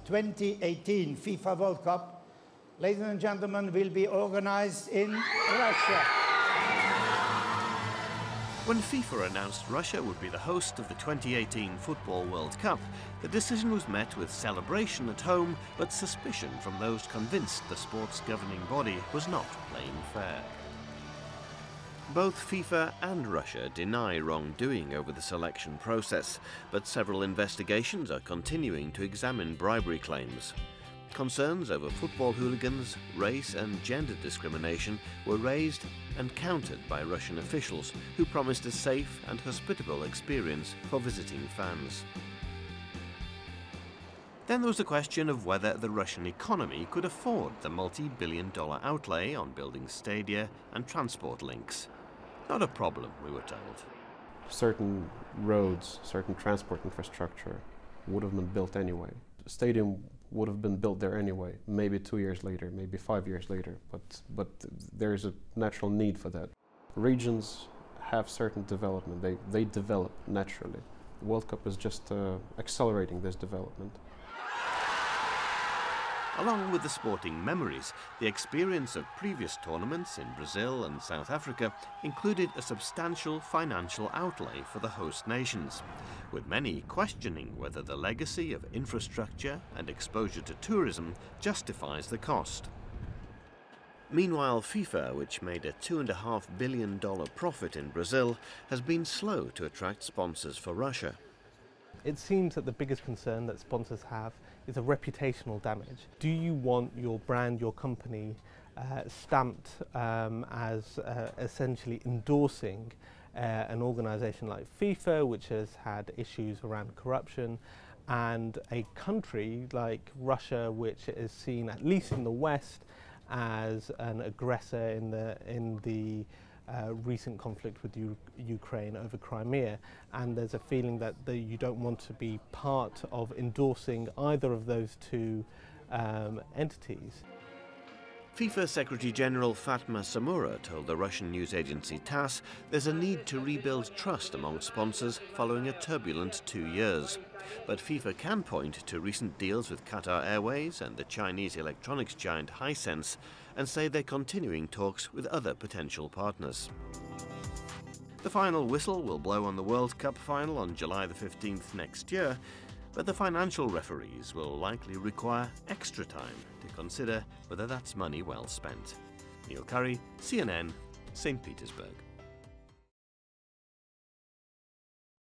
2018 FIFA World Cup, ladies and gentlemen, will be organized in Russia. When FIFA announced Russia would be the host of the 2018 Football World Cup, the decision was met with celebration at home, but suspicion from those convinced the sport's governing body was not playing fair. Both FIFA and Russia deny wrongdoing over the selection process, but several investigations are continuing to examine bribery claims. Concerns over football hooligans, race and gender discrimination were raised and countered by Russian officials who promised a safe and hospitable experience for visiting fans. Then there was the question of whether the Russian economy could afford the multi-billion-dollar outlay on building stadia and transport links. Not a problem, we were told. Certain roads, certain transport infrastructure would have been built anyway. The stadium would have been built there anyway, maybe 2 years later, maybe 5 years later, but there is a natural need for that. Regions have certain development, they develop naturally. The World Cup is just accelerating this development. Along with the sporting memories, the experience of previous tournaments in Brazil and South Africa included a substantial financial outlay for the host nations, with many questioning whether the legacy of infrastructure and exposure to tourism justifies the cost. Meanwhile, FIFA, which made a $2.5 billion profit in Brazil, has been slow to attract sponsors for Russia. It seems that the biggest concern that sponsors have is a reputational damage. Do you want your brand, your company, stamped as essentially endorsing an organisation like FIFA, which has had issues around corruption, and a country like Russia, which is seen, at least in the West, as an aggressor in the recent conflict with Ukraine over Crimea, and there's a feeling that you don't want to be part of endorsing either of those two entities. FIFA Secretary-General Fatma Samura told the Russian news agency TASS there's a need to rebuild trust among sponsors following a turbulent 2 years. But FIFA can point to recent deals with Qatar Airways and the Chinese electronics giant Hisense and say they're continuing talks with other potential partners. The final whistle will blow on the World Cup final on July the 15th next year, but the financial referees will likely require extra time to consider whether that's money well spent. Neil Curry, CNN, St. Petersburg.